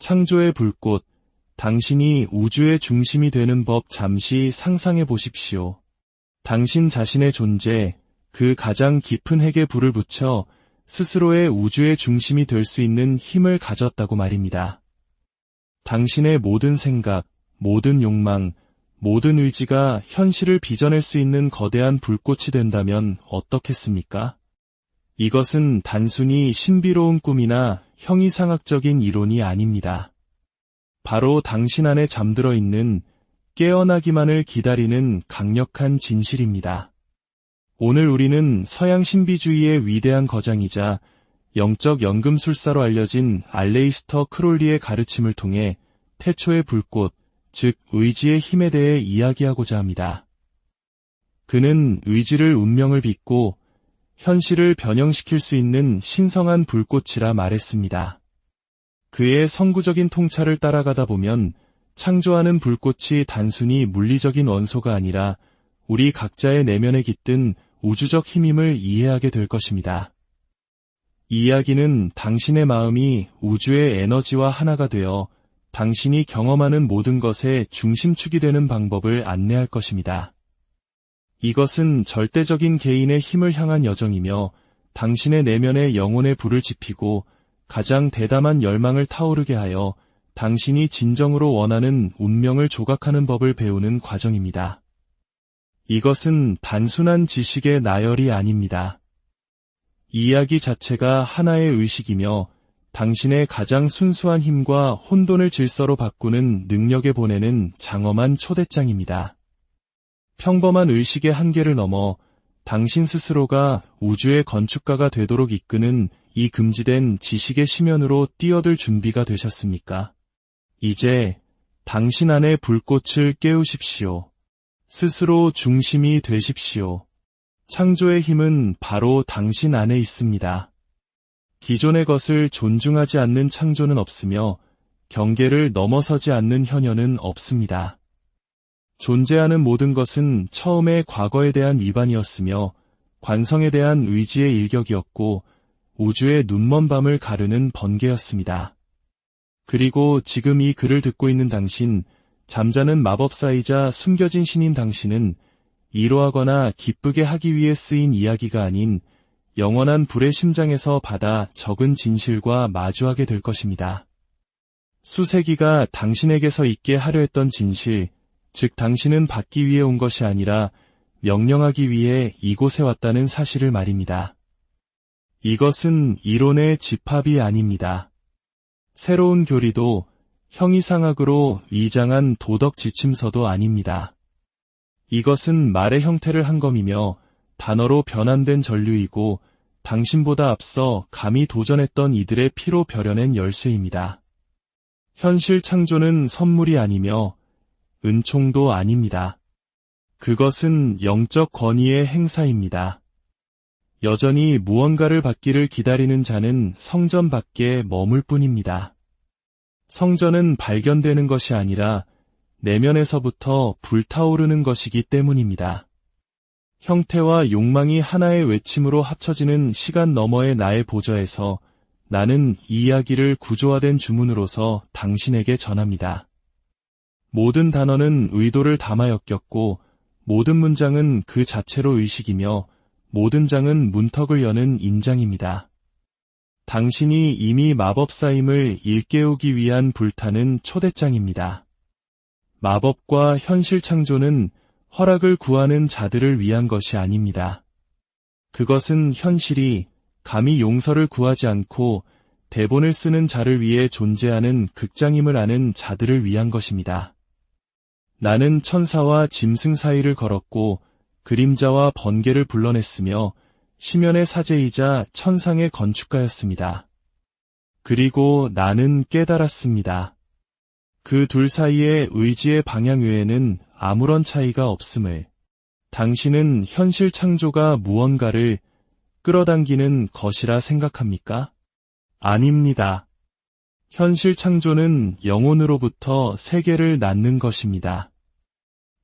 창조의 불꽃, 당신이 우주의 중심이 되는 법 잠시 상상해 보십시오. 당신 자신의 존재, 그 가장 깊은 핵에 불을 붙여 스스로의 우주의 중심이 될 수 있는 힘을 가졌다고 말입니다. 당신의 모든 생각, 모든 욕망, 모든 의지가 현실을 빚어낼 수 있는 거대한 불꽃이 된다면 어떻겠습니까? 이것은 단순히 신비로운 꿈이나 형이상학적인 이론이 아닙니다. 바로 당신 안에 잠들어 있는 깨어나기만을 기다리는 강력한 진실입니다. 오늘 우리는 서양 신비주의의 위대한 거장이자 영적 연금술사로 알려진 알레이스터 크롤리의 가르침을 통해 태초의 불꽃, 즉 의지의 힘에 대해 이야기하고자 합니다. 그는 의지를 운명을 빚고 현실을 변형시킬 수 있는 신성한 불꽃이라 말했습니다. 그의 선구적인 통찰을 따라가다 보면 창조하는 불꽃이 단순히 물리적인 원소가 아니라 우리 각자의 내면에 깃든 우주적 힘임을 이해하게 될 것입니다. 이 이야기는 당신의 마음이 우주의 에너지와 하나가 되어 당신이 경험하는 모든 것의 중심축이 되는 방법을 안내할 것입니다. 이것은 절대적인 개인의 힘을 향한 여정이며 당신의 내면의 영혼의 불을 지피고 가장 대담한 열망을 타오르게 하여 당신이 진정으로 원하는 운명을 조각하는 법을 배우는 과정입니다. 이것은 단순한 지식의 나열이 아닙니다. 이 이야기 자체가 하나의 의식이며 당신의 가장 순수한 힘과 혼돈을 질서로 바꾸는 능력에 보내는 장엄한 초대장입니다. 평범한 의식의 한계를 넘어 당신 스스로가 우주의 건축가가 되도록 이끄는 이 금지된 지식의 심연으로 뛰어들 준비가 되셨습니까? 이제 당신 안의 불꽃을 깨우십시오. 스스로 중심이 되십시오. 창조의 힘은 바로 당신 안에 있습니다. 기존의 것을 존중하지 않는 창조는 없으며 경계를 넘어서지 않는 현현은 없습니다. 존재하는 모든 것은 처음에 과거에 대한 위반이었으며 관성에 대한 의지의 일격이었고 우주의 눈먼 밤을 가르는 번개였습니다. 그리고 지금 이 글을 듣고 있는 당신, 잠자는 마법사이자 숨겨진 신인 당신은 이로하거나 기쁘게 하기 위해 쓰인 이야기가 아닌 영원한 불의 심장에서 받아 적은 진실과 마주하게 될 것입니다. 수세기가 당신에게서 있게 하려 했던 진실, 즉 당신은 받기 위해 온 것이 아니라 명령하기 위해 이곳에 왔다는 사실을 말입니다. 이것은 이론의 집합이 아닙니다. 새로운 교리도 형이상학으로 위장한 도덕 지침서도 아닙니다. 이것은 말의 형태를 한 검이며 단어로 변환된 전류이고 당신보다 앞서 감히 도전했던 이들의 피로 벼려낸 열쇠입니다. 현실 창조는 선물이 아니며 은총도 아닙니다. 그것은 영적 권위의 행사입니다. 여전히 무언가를 받기를 기다리는 자는 성전 밖에 머물 뿐입니다. 성전은 발견되는 것이 아니라 내면에서부터 불타오르는 것이기 때문입니다. 형태와 욕망이 하나의 외침으로 합쳐지는 시간 너머의 나의 보좌에서 나는 이 이야기를 구조화된 주문으로서 당신에게 전합니다. 모든 단어는 의도를 담아 엮였고 모든 문장은 그 자체로 의식이며 모든 장은 문턱을 여는 인장입니다. 당신이 이미 마법사임을 일깨우기 위한 불타는 초대장입니다. 마법과 현실 창조는 허락을 구하는 자들을 위한 것이 아닙니다. 그것은 현실이 감히 용서를 구하지 않고 대본을 쓰는 자를 위해 존재하는 극장임을 아는 자들을 위한 것입니다. 나는 천사와 짐승 사이를 걸었고 그림자와 번개를 불러냈으며 심연의 사제이자 천상의 건축가였습니다. 그리고 나는 깨달았습니다. 그 둘 사이의 의지의 방향 외에는 아무런 차이가 없음을. 당신은 현실 창조가 무언가를 끌어당기는 것이라 생각합니까? 아닙니다. 현실 창조는 영혼으로부터 세계를 낳는 것입니다.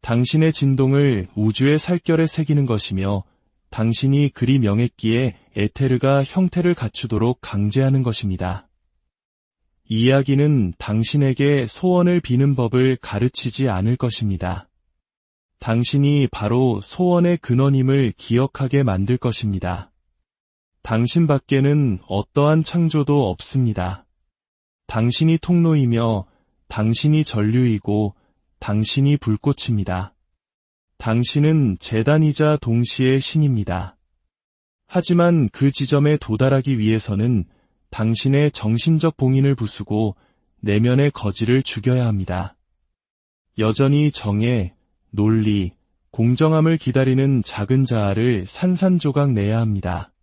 당신의 진동을 우주의 살결에 새기는 것이며 당신이 그리 명했기에 에테르가 형태를 갖추도록 강제하는 것입니다. 이야기는 당신에게 소원을 비는 법을 가르치지 않을 것입니다. 당신이 바로 소원의 근원임을 기억하게 만들 것입니다. 당신 밖에는 어떠한 창조도 없습니다. 당신이 통로이며 당신이 전류이고 당신이 불꽃입니다. 당신은 재단이자 동시에 신입니다. 하지만 그 지점에 도달하기 위해서는 당신의 정신적 봉인을 부수고 내면의 거지를 죽여야 합니다. 여전히 정의, 논리, 공정함을 기다리는 작은 자아를 산산조각 내야 합니다.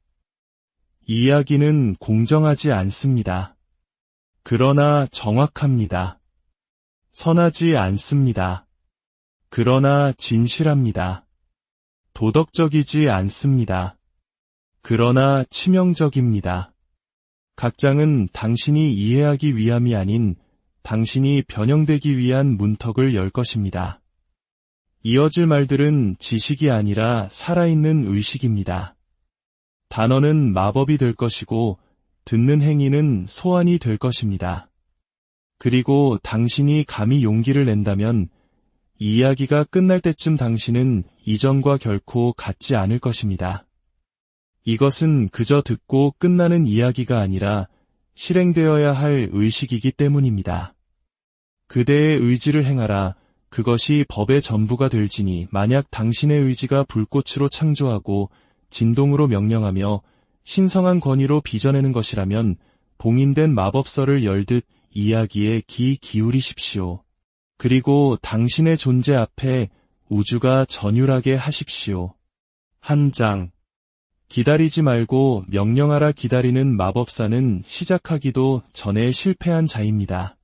이야기는 공정하지 않습니다. 그러나 정확합니다. 선하지 않습니다. 그러나 진실합니다. 도덕적이지 않습니다. 그러나 치명적입니다. 각 장은 당신이 이해하기 위함이 아닌 당신이 변형되기 위한 문턱을 열 것입니다. 이어질 말들은 지식이 아니라 살아있는 의식입니다. 단어는 마법이 될 것이고 듣는 행위는 소환이 될 것입니다. 그리고 당신이 감히 용기를 낸다면 이야기가 끝날 때쯤 당신은 이전과 결코 같지 않을 것입니다. 이것은 그저 듣고 끝나는 이야기가 아니라 실행되어야 할 의식이기 때문입니다. 그대의 의지를 행하라. 그것이 법의 전부가 될지니 만약 당신의 의지가 불꽃으로 창조하고 진동으로 명령하며 신성한 권위로 빚어내는 것이라면 봉인된 마법서를 열듯 이야기에 귀 기울이십시오. 그리고 당신의 존재 앞에 우주가 전율하게 하십시오. 한 장. 기다리지 말고 명령하라. 기다리는 마법사는 시작하기도 전에 실패한 자입니다.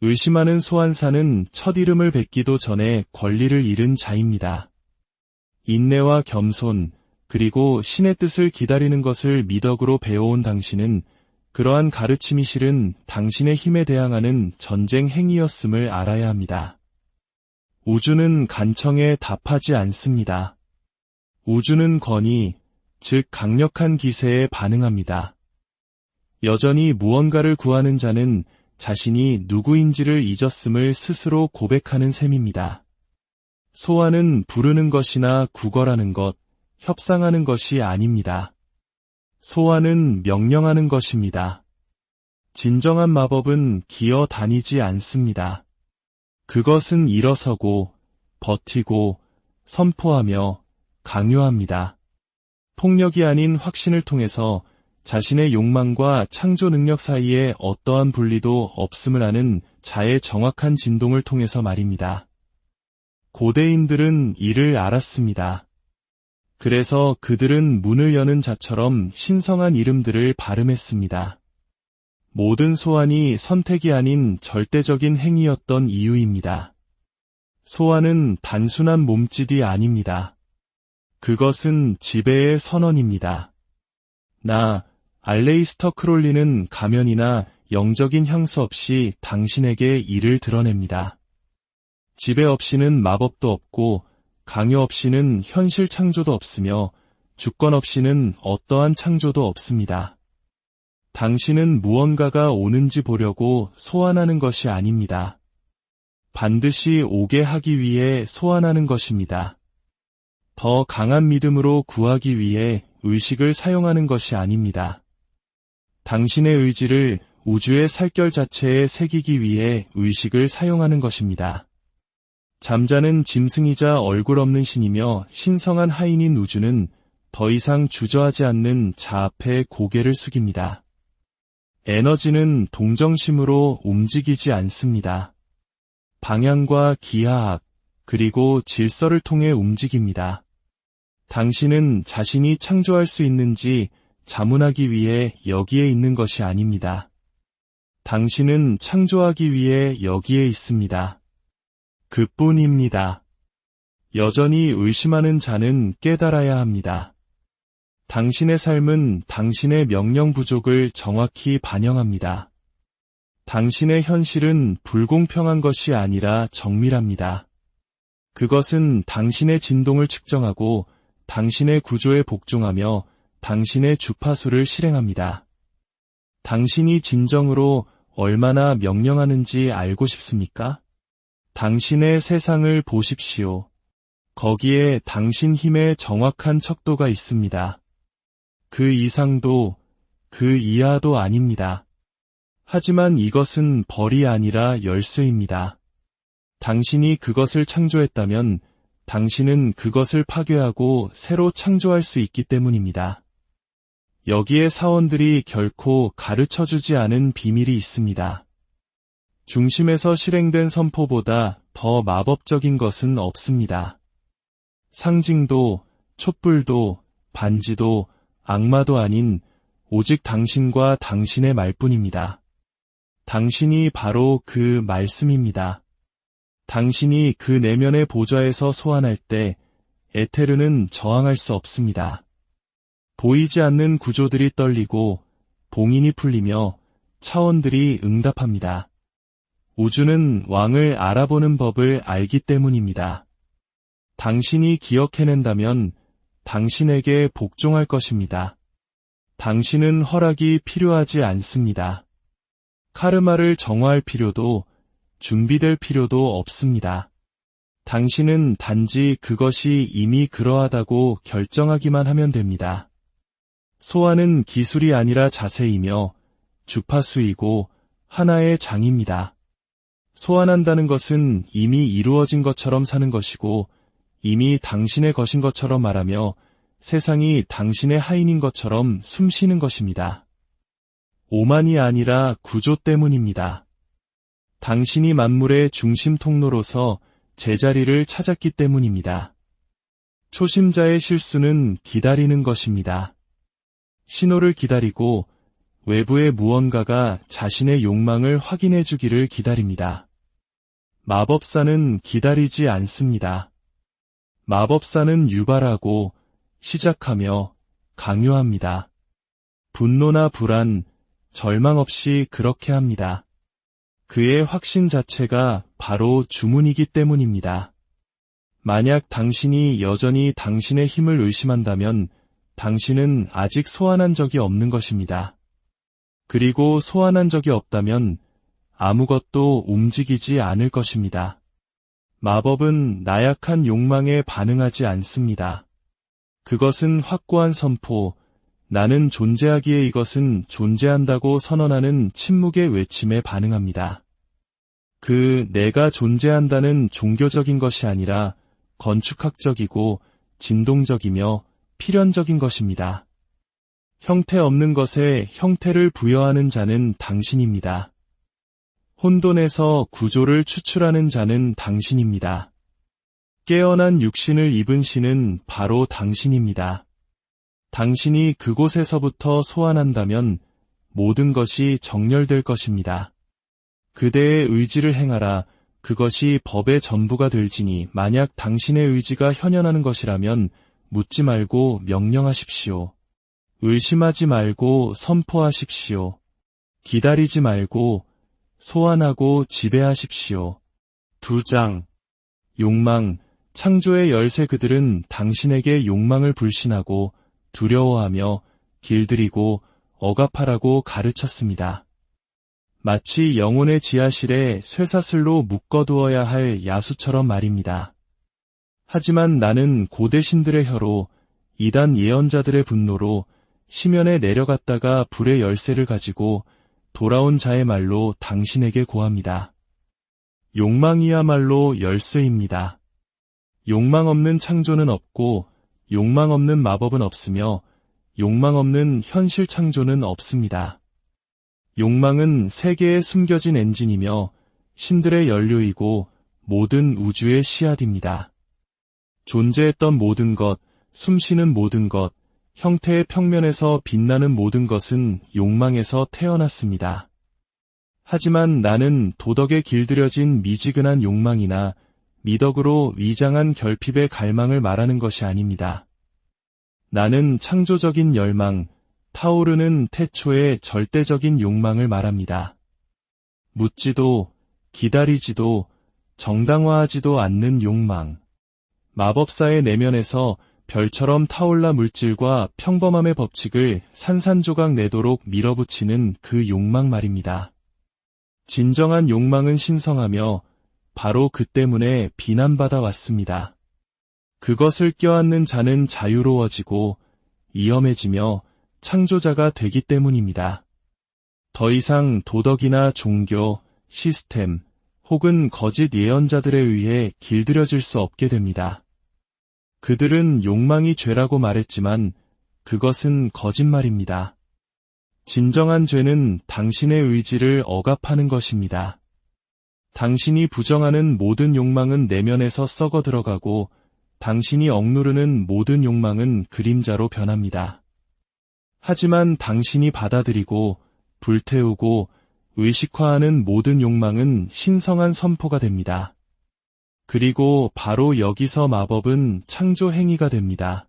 의심하는 소환사는 첫 이름을 뱉기도 전에 권리를 잃은 자입니다. 인내와 겸손, 그리고 신의 뜻을 기다리는 것을 미덕으로 배워온 당신은 그러한 가르침이 실은 당신의 힘에 대항하는 전쟁 행위였음을 알아야 합니다. 우주는 간청에 답하지 않습니다. 우주는 권위, 즉 강력한 기세에 반응합니다. 여전히 무언가를 구하는 자는 자신이 누구인지를 잊었음을 스스로 고백하는 셈입니다. 소환은 부르는 것이나 구걸하는 것, 협상하는 것이 아닙니다. 소환은 명령하는 것입니다. 진정한 마법은 기어 다니지 않습니다. 그것은 일어서고, 버티고, 선포하며 강요합니다. 폭력이 아닌 확신을 통해서 자신의 욕망과 창조 능력 사이에 어떠한 분리도 없음을 아는 자의 정확한 진동을 통해서 말입니다. 고대인들은 이를 알았습니다. 그래서 그들은 문을 여는 자처럼 신성한 이름들을 발음했습니다. 모든 소환이 선택이 아닌 절대적인 행위였던 이유입니다. 소환은 단순한 몸짓이 아닙니다. 그것은 지배의 선언입니다. 나, 알레이스터 크롤리는 가면이나 영적인 향수 없이 당신에게 이를 드러냅니다. 지배 없이는 마법도 없고 강요 없이는 현실 창조도 없으며 주권 없이는 어떠한 창조도 없습니다. 당신은 무언가가 오는지 보려고 소환하는 것이 아닙니다. 반드시 오게 하기 위해 소환하는 것입니다. 더 강한 믿음으로 구하기 위해 의식을 사용하는 것이 아닙니다. 당신의 의지를 우주의 살결 자체에 새기기 위해 의식을 사용하는 것입니다. 잠자는 짐승이자 얼굴 없는 신이며 신성한 하인인 우주는 더 이상 주저하지 않는 자 앞에 고개를 숙입니다. 에너지는 동정심으로 움직이지 않습니다. 방향과 기하학, 그리고 질서를 통해 움직입니다. 당신은 자신이 창조할 수 있는지 자문하기 위해 여기에 있는 것이 아닙니다. 당신은 창조하기 위해 여기에 있습니다. 그뿐입니다. 여전히 의심하는 자는 깨달아야 합니다. 당신의 삶은 당신의 명령 부족을 정확히 반영합니다. 당신의 현실은 불공평한 것이 아니라 정밀합니다. 그것은 당신의 진동을 측정하고 당신의 구조에 복종하며 당신의 주파수를 실행합니다. 당신이 진정으로 얼마나 명령하는지 알고 싶습니까? 당신의 세상을 보십시오. 거기에 당신 힘의 정확한 척도가 있습니다. 그 이상도 그 이하도 아닙니다. 하지만 이것은 벌이 아니라 열쇠입니다. 당신이 그것을 창조했다면 당신은 그것을 파괴하고 새로 창조할 수 있기 때문입니다. 여기에 사원들이 결코 가르쳐주지 않은 비밀이 있습니다. 중심에서 실행된 선포보다 더 마법적인 것은 없습니다. 상징도, 촛불도, 반지도, 악마도 아닌 오직 당신과 당신의 말뿐입니다. 당신이 바로 그 말씀입니다. 당신이 그 내면의 보좌에서 소환할 때 에테르는 저항할 수 없습니다. 보이지 않는 구조들이 떨리고 봉인이 풀리며 차원들이 응답합니다. 우주는 왕을 알아보는 법을 알기 때문입니다. 당신이 기억해낸다면 당신에게 복종할 것입니다. 당신은 허락이 필요하지 않습니다. 카르마를 정화할 필요도 준비될 필요도 없습니다. 당신은 단지 그것이 이미 그러하다고 결정하기만 하면 됩니다. 소환은 기술이 아니라 자세이며 주파수이고 하나의 장입니다. 소환한다는 것은 이미 이루어진 것처럼 사는 것이고 이미 당신의 것인 것처럼 말하며 세상이 당신의 하인인 것처럼 숨쉬는 것입니다. 오만이 아니라 구조 때문입니다. 당신이 만물의 중심 통로로서 제자리를 찾았기 때문입니다. 초심자의 실수는 기다리는 것입니다. 신호를 기다리고 외부의 무언가가 자신의 욕망을 확인해 주기를 기다립니다. 마법사는 기다리지 않습니다. 마법사는 유발하고 시작하며 강요합니다. 분노나 불안, 절망 없이 그렇게 합니다. 그의 확신 자체가 바로 주문이기 때문입니다. 만약 당신이 여전히 당신의 힘을 의심한다면 당신은 아직 소환한 적이 없는 것입니다. 그리고 소환한 적이 없다면 아무것도 움직이지 않을 것입니다. 마법은 나약한 욕망에 반응하지 않습니다. 그것은 확고한 선포, 나는 존재하기에 이것은 존재한다고 선언하는 침묵의 외침에 반응합니다. 그 내가 존재한다는 종교적인 것이 아니라 건축학적이고 진동적이며 필연적인 것입니다. 형태 없는 것에 형태를 부여하는 자는 당신입니다. 혼돈에서 구조를 추출하는 자는 당신입니다. 깨어난 육신을 입은 신은 바로 당신입니다. 당신이 그곳에서부터 소환한다면 모든 것이 정렬될 것입니다. 그대의 의지를 행하라. 그것이 법의 전부가 될지니 만약 당신의 의지가 현현하는 것이라면 묻지 말고 명령하십시오. 의심하지 말고 선포하십시오. 기다리지 말고 소환하고 지배하십시오. 2장. 욕망, 창조의 열쇠. 그들은 당신에게 욕망을 불신하고 두려워하며 길들이고 억압하라고 가르쳤습니다. 마치 영혼의 지하실에 쇠사슬로 묶어두어야 할 야수처럼 말입니다. 하지만 나는 고대 신들의 혀로 이단 예언자들의 분노로 심연에 내려갔다가 불의 열쇠를 가지고 돌아온 자의 말로 당신에게 고합니다. 욕망이야말로 열쇠입니다. 욕망 없는 창조는 없고 욕망 없는 마법은 없으며 욕망 없는 현실 창조는 없습니다. 욕망은 세계에 숨겨진 엔진이며 신들의 연료이고 모든 우주의 씨앗입니다. 존재했던 모든 것, 숨쉬는 모든 것, 형태의 평면에서 빛나는 모든 것은 욕망에서 태어났습니다. 하지만 나는 도덕에 길들여진 미지근한 욕망이나 미덕으로 위장한 결핍의 갈망을 말하는 것이 아닙니다. 나는 창조적인 열망, 타오르는 태초의 절대적인 욕망을 말합니다. 묻지도, 기다리지도, 정당화하지도 않는 욕망. 마법사의 내면에서 별처럼 타올라 물질과 평범함의 법칙을 산산조각 내도록 밀어붙이는 그 욕망 말입니다. 진정한 욕망은 신성하며 바로 그 때문에 비난받아 왔습니다. 그것을 껴안는 자는 자유로워지고 위험해지며 창조자가 되기 때문입니다. 더 이상 도덕이나 종교, 시스템 혹은 거짓 예언자들에 의해 길들여질 수 없게 됩니다. 그들은 욕망이 죄라고 말했지만 그것은 거짓말입니다. 진정한 죄는 당신의 의지를 억압하는 것입니다. 당신이 부정하는 모든 욕망은 내면에서 썩어 들어가고 당신이 억누르는 모든 욕망은 그림자로 변합니다. 하지만 당신이 받아들이고 불태우고 의식화하는 모든 욕망은 신성한 선포가 됩니다. 그리고 바로 여기서 마법은 창조 행위가 됩니다.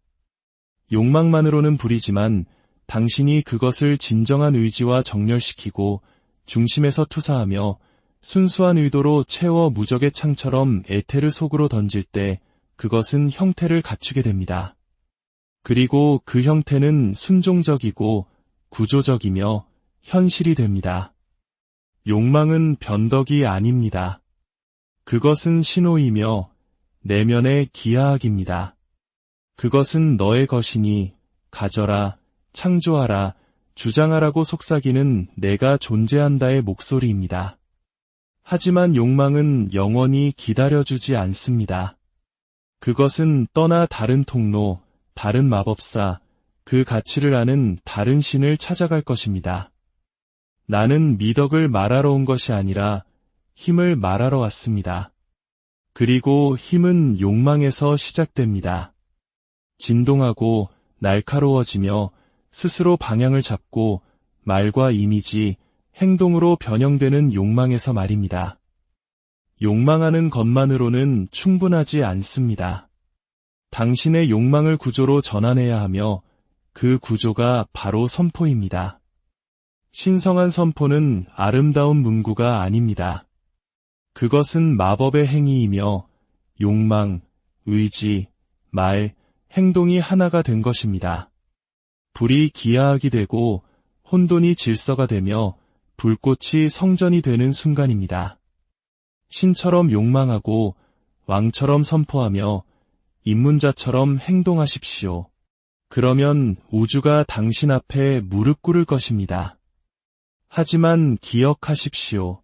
욕망만으로는 불이지만 당신이 그것을 진정한 의지와 정렬시키고 중심에서 투사하며 순수한 의도로 채워 무적의 창처럼 에테르 속으로 던질 때 그것은 형태를 갖추게 됩니다. 그리고 그 형태는 순종적이고 구조적이며 현실이 됩니다. 욕망은 변덕이 아닙니다. 그것은 신호이며 내면의 기하학입니다. 그것은 너의 것이니 가져라, 창조하라, 주장하라고 속삭이는 내가 존재한다의 목소리입니다. 하지만 욕망은 영원히 기다려주지 않습니다. 그것은 떠나 다른 통로, 다른 마법사, 그 가치를 아는 다른 신을 찾아갈 것입니다. 나는 미덕을 말하러 온 것이 아니라 힘을 말하러 왔습니다. 그리고 힘은 욕망에서 시작됩니다. 진동하고 날카로워지며 스스로 방향을 잡고 말과 이미지, 행동으로 변형되는 욕망에서 말입니다. 욕망하는 것만으로는 충분하지 않습니다. 당신의 욕망을 구조로 전환해야 하며 그 구조가 바로 선포입니다. 신성한 선포는 아름다운 문구가 아닙니다. 그것은 마법의 행위이며 욕망, 의지, 말, 행동이 하나가 된 것입니다. 불이 기하학이 되고 혼돈이 질서가 되며 불꽃이 성전이 되는 순간입니다. 신처럼 욕망하고 왕처럼 선포하며 입문자처럼 행동하십시오. 그러면 우주가 당신 앞에 무릎 꿇을 것입니다. 하지만 기억하십시오.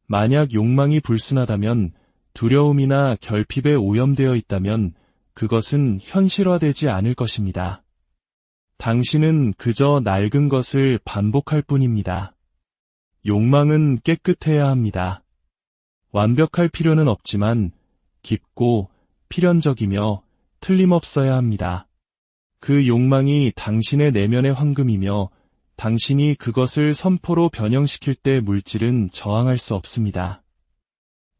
만약 욕망이 불순하다면, 두려움이나 결핍에 오염되어 있다면 그것은 현실화되지 않을 것입니다. 당신은 그저 낡은 것을 반복할 뿐입니다. 욕망은 깨끗해야 합니다. 완벽할 필요는 없지만 깊고 필연적이며 틀림없어야 합니다. 그 욕망이 당신의 내면의 황금이며 당신이 그것을 선포로 변형시킬 때 물질은 저항할 수 없습니다.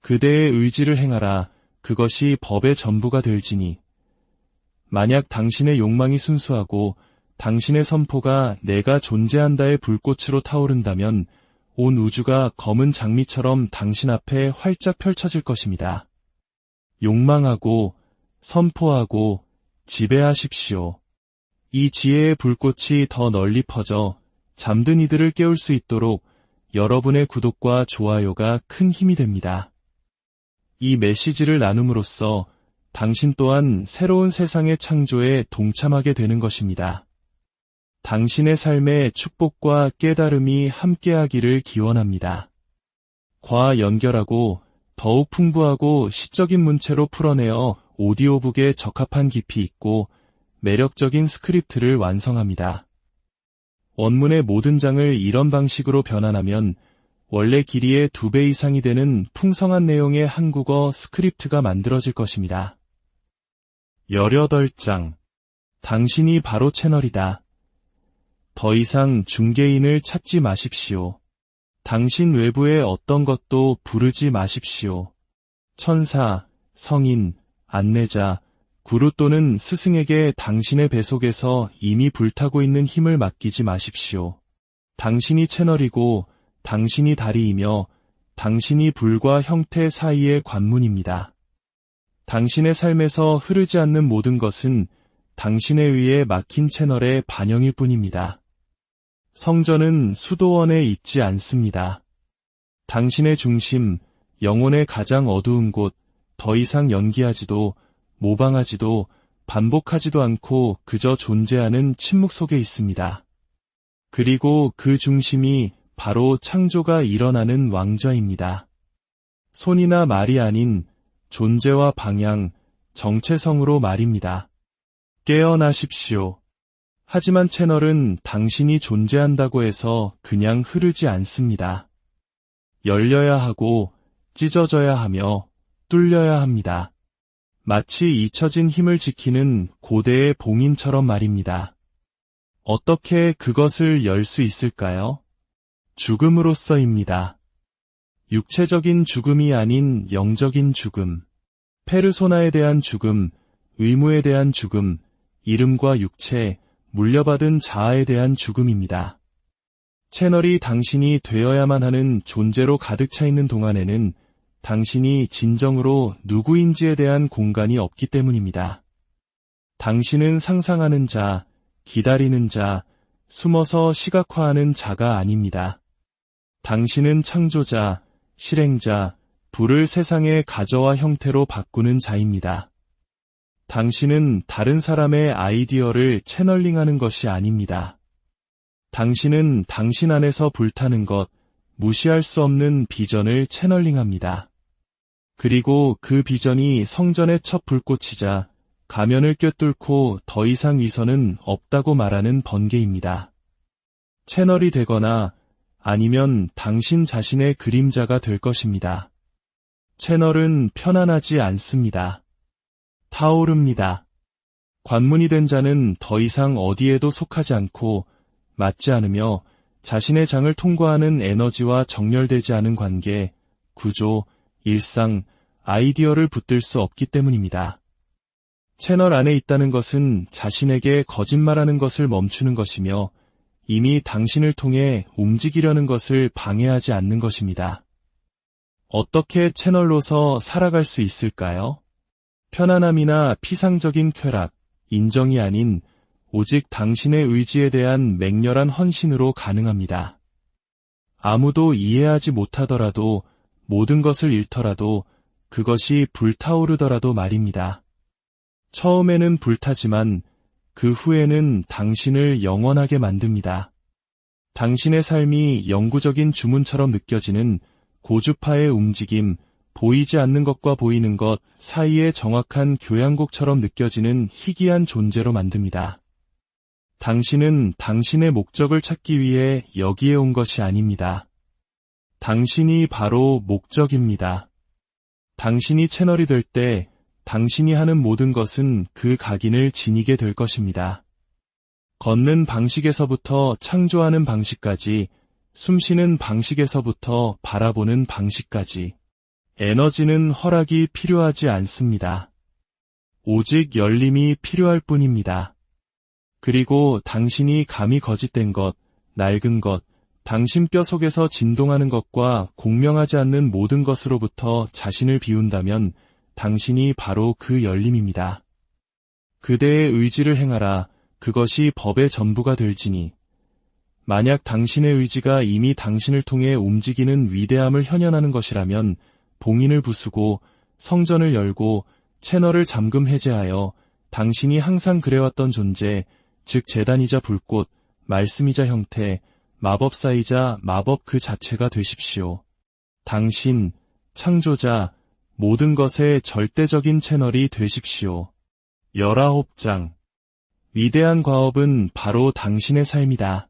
그대의 의지를 행하라. 그것이 법의 전부가 될지니. 만약 당신의 욕망이 순수하고 당신의 선포가 내가 존재한다의 불꽃으로 타오른다면 온 우주가 검은 장미처럼 당신 앞에 활짝 펼쳐질 것입니다. 욕망하고 선포하고 지배하십시오. 이 지혜의 불꽃이 더 널리 퍼져 잠든 이들을 깨울 수 있도록 여러분의 구독과 좋아요가 큰 힘이 됩니다. 이 메시지를 나눔으로써 당신 또한 새로운 세상의 창조에 동참하게 되는 것입니다. 당신의 삶에 축복과 깨달음이 함께하기를 기원합니다. 과 연결하고 더욱 풍부하고 시적인 문체로 풀어내어 오디오북에 적합한 깊이 있고 매력적인 스크립트를 완성합니다. 원문의 모든 장을 이런 방식으로 변환하면 원래 길이의 2배 이상이 되는 풍성한 내용의 한국어 스크립트가 만들어질 것입니다. 18장. 당신이 바로 채널이다. 더 이상 중개인을 찾지 마십시오. 당신 외부의 어떤 것도 부르지 마십시오. 천사, 성인, 안내자, 구루 또는 스승에게 당신의 배속에서 이미 불타고 있는 힘을 맡기지 마십시오. 당신이 채널이고 당신이 다리이며 당신이 불과 형태 사이의 관문입니다. 당신의 삶에서 흐르지 않는 모든 것은 당신에 의해 막힌 채널의 반영일 뿐입니다. 성전은 수도원에 있지 않습니다. 당신의 중심, 영혼의 가장 어두운 곳, 더 이상 연기하지도, 모방하지도, 반복하지도 않고 그저 존재하는 침묵 속에 있습니다. 그리고 그 중심이 바로 창조가 일어나는 왕좌입니다. 손이나 말이 아닌 존재와 방향, 정체성으로 말입니다. 깨어나십시오. 하지만 채널은 당신이 존재한다고 해서 그냥 흐르지 않습니다. 열려야 하고 찢어져야 하며 뚫려야 합니다. 마치 잊혀진 힘을 지키는 고대의 봉인처럼 말입니다. 어떻게 그것을 열 수 있을까요? 죽음으로써입니다. 육체적인 죽음이 아닌 영적인 죽음, 페르소나에 대한 죽음, 의무에 대한 죽음, 이름과 육체, 물려받은 자아에 대한 죽음입니다. 채널이 당신이 되어야만 하는 존재로 가득 차 있는 동안에는 당신이 진정으로 누구인지에 대한 공간이 없기 때문입니다. 당신은 상상하는 자, 기다리는 자, 숨어서 시각화하는 자가 아닙니다. 당신은 창조자, 실행자, 불을 세상의 가저와 형태로 바꾸는 자입니다. 당신은 다른 사람의 아이디어를 채널링하는 것이 아닙니다. 당신은 당신 안에서 불타는 것, 무시할 수 없는 비전을 채널링합니다. 그리고 그 비전이 성전의 첫 불꽃이자 가면을 꿰뚫고 더 이상 위선은 없다고 말하는 번개입니다. 채널이 되거나 아니면 당신 자신의 그림자가 될 것입니다. 채널은 편안하지 않습니다. 타오릅니다. 관문이 된 자는 더 이상 어디에도 속하지 않고 맞지 않으며 자신의 장을 통과하는 에너지와 정렬되지 않은 관계, 구조, 일상, 아이디어를 붙들 수 없기 때문입니다. 채널 안에 있다는 것은 자신에게 거짓말하는 것을 멈추는 것이며 이미 당신을 통해 움직이려는 것을 방해하지 않는 것입니다. 어떻게 채널로서 살아갈 수 있을까요? 편안함이나 피상적인 쾌락, 인정이 아닌 오직 당신의 의지에 대한 맹렬한 헌신으로 가능합니다. 아무도 이해하지 못하더라도 모든 것을 잃더라도 그것이 불타오르더라도 말입니다. 처음에는 불타지만 그 후에는 당신을 영원하게 만듭니다. 당신의 삶이 영구적인 주문처럼 느껴지는 고주파의 움직임, 보이지 않는 것과 보이는 것 사이의 정확한 교향곡처럼 느껴지는 희귀한 존재로 만듭니다. 당신은 당신의 목적을 찾기 위해 여기에 온 것이 아닙니다. 당신이 바로 목적입니다. 당신이 채널이 될 때 당신이 하는 모든 것은 그 각인을 지니게 될 것입니다. 걷는 방식에서부터 창조하는 방식까지, 숨쉬는 방식에서부터 바라보는 방식까지, 에너지는 허락이 필요하지 않습니다. 오직 열림이 필요할 뿐입니다. 그리고 당신이 감히 거짓된 것, 낡은 것, 당신 뼈 속에서 진동하는 것과 공명하지 않는 모든 것으로부터 자신을 비운다면 당신이 바로 그 열림입니다. 그대의 의지를 행하라. 그것이 법의 전부가 될지니. 만약 당신의 의지가 이미 당신을 통해 움직이는 위대함을 현현하는 것이라면 봉인을 부수고 성전을 열고 채널을 잠금 해제하여 당신이 항상 그래왔던 존재, 즉 재단이자 불꽃, 말씀이자 형태, 마법사이자 마법 그 자체가 되십시오. 당신, 창조자, 모든 것의 절대적인 채널이 되십시오. 19장. 위대한 과업은 바로 당신의 삶이다.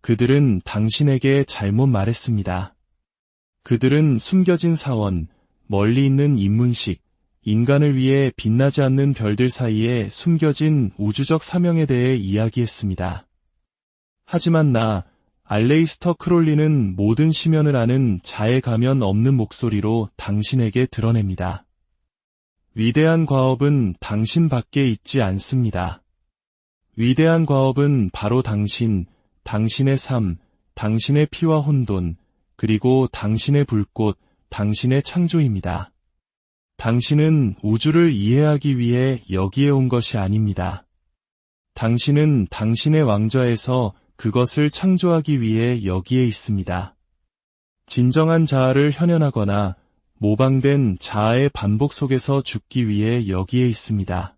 그들은 당신에게 잘못 말했습니다. 그들은 숨겨진 사원, 멀리 있는 인문식, 인간을 위해 빛나지 않는 별들 사이에 숨겨진 우주적 사명에 대해 이야기했습니다. 하지만 나, 알레이스터 크롤리는 모든 심연을 아는 자애 가면 없는 목소리로 당신에게 드러냅니다. 위대한 과업은 당신 밖에 있지 않습니다. 위대한 과업은 바로 당신, 당신의 삶, 당신의 피와 혼돈, 그리고 당신의 불꽃, 당신의 창조입니다. 당신은 우주를 이해하기 위해 여기에 온 것이 아닙니다. 당신은 당신의 왕좌에서 그것을 창조하기 위해 여기에 있습니다. 진정한 자아를 현현하거나 모방된 자아의 반복 속에서 죽기 위해 여기에 있습니다.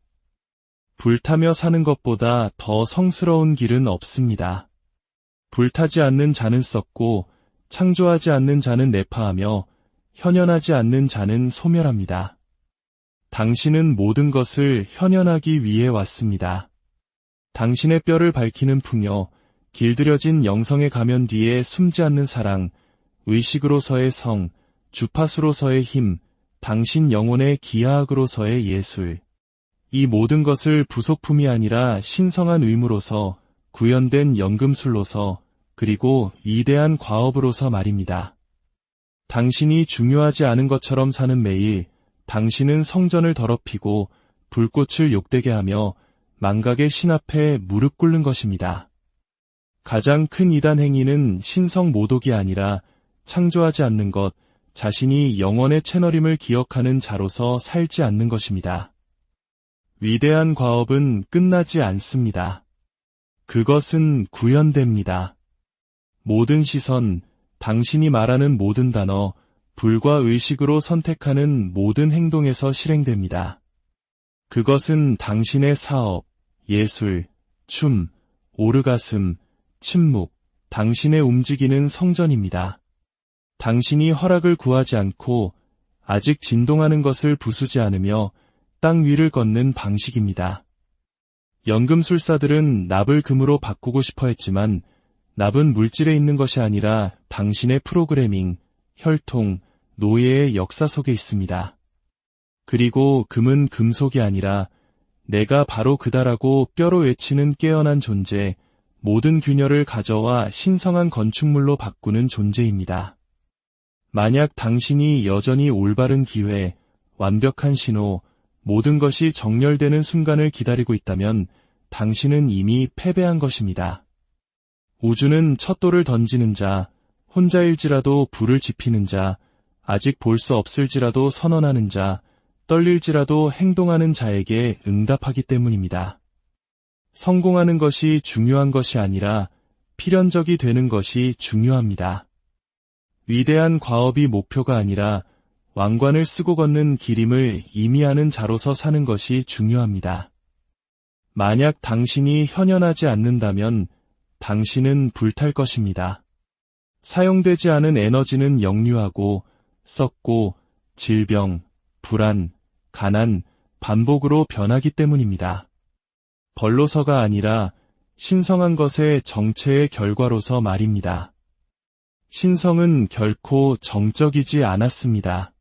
불타며 사는 것보다 더 성스러운 길은 없습니다. 불타지 않는 자는 썩고 창조하지 않는 자는 내파하며 현현하지 않는 자는 소멸합니다. 당신은 모든 것을 현현하기 위해 왔습니다. 당신의 뼈를 밝히는 풍요, 길들여진 영성의 가면 뒤에 숨지 않는 사랑, 의식으로서의 성, 주파수로서의 힘, 당신 영혼의 기하학으로서의 예술. 이 모든 것을 부속품이 아니라 신성한 의무로서, 구현된 연금술로서, 그리고 위대한 과업으로서 말입니다. 당신이 중요하지 않은 것처럼 사는 매일, 당신은 성전을 더럽히고 불꽃을 욕되게 하며 망각의 신 앞에 무릎 꿇는 것입니다. 가장 큰 이단 행위는 신성 모독이 아니라 창조하지 않는 것, 자신이 영원의 채널임을 기억하는 자로서 살지 않는 것입니다. 위대한 과업은 끝나지 않습니다. 그것은 구현됩니다. 모든 시선, 당신이 말하는 모든 단어, 불과 의식으로 선택하는 모든 행동에서 실행됩니다. 그것은 당신의 사업, 예술, 춤, 오르가슴, 침묵, 당신의 움직이는 성전입니다. 당신이 허락을 구하지 않고 아직 진동하는 것을 부수지 않으며 땅 위를 걷는 방식입니다. 연금술사들은 납을 금으로 바꾸고 싶어 했지만 납은 물질에 있는 것이 아니라 당신의 프로그래밍, 혈통, 노예의 역사 속에 있습니다. 그리고 금은 금속이 아니라 내가 바로 그다라고 뼈로 외치는 깨어난 존재, 모든 균열을 가져와 신성한 건축물로 바꾸는 존재입니다. 만약 당신이 여전히 올바른 기회, 완벽한 신호, 모든 것이 정렬되는 순간을 기다리고 있다면 당신은 이미 패배한 것입니다. 우주는 첫 돌을 던지는 자, 혼자일지라도 불을 지피는 자, 아직 볼 수 없을지라도 선언하는 자, 떨릴지라도 행동하는 자에게 응답하기 때문입니다. 성공하는 것이 중요한 것이 아니라 필연적이 되는 것이 중요합니다. 위대한 과업이 목표가 아니라 왕관을 쓰고 걷는 길임을 의미하는 자로서 사는 것이 중요합니다. 만약 당신이 현현하지 않는다면 당신은 불탈 것입니다. 사용되지 않은 에너지는 역류하고 썩고 질병, 불안, 가난, 반복으로 변하기 때문입니다. 벌로서가 아니라 신성한 것의 정체의 결과로서 말입니다. 신성은 결코 정적이지 않았습니다.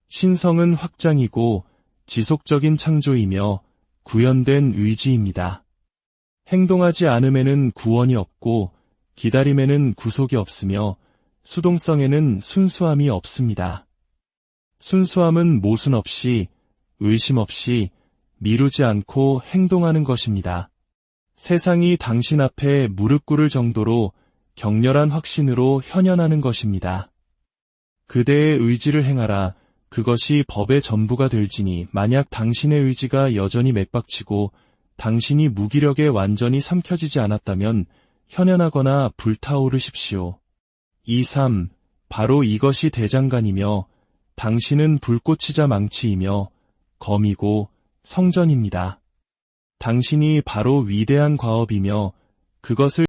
신성은 확장이고 지속적인 창조이며 구현된 의지입니다. 행동하지 않음에는 구원이 없고 기다림에는 구속이 없으며 수동성에는 순수함이 없습니다. 순수함은 모순 없이, 의심 없이, 미루지 않고 행동하는 것입니다. 세상이 당신 앞에 무릎 꿇을 정도로 격렬한 확신으로 현현하는 것입니다. 그대의 의지를 행하라. 그것이 법의 전부가 될지니 만약 당신의 의지가 여전히 맥박치고 당신이 무기력에 완전히 삼켜지지 않았다면 현현하거나 불타오르십시오. 2.3. 바로 이것이 대장간이며 당신은 불꽃이자 망치이며 검이고 성전입니다. 당신이 바로 위대한 과업이며 그것을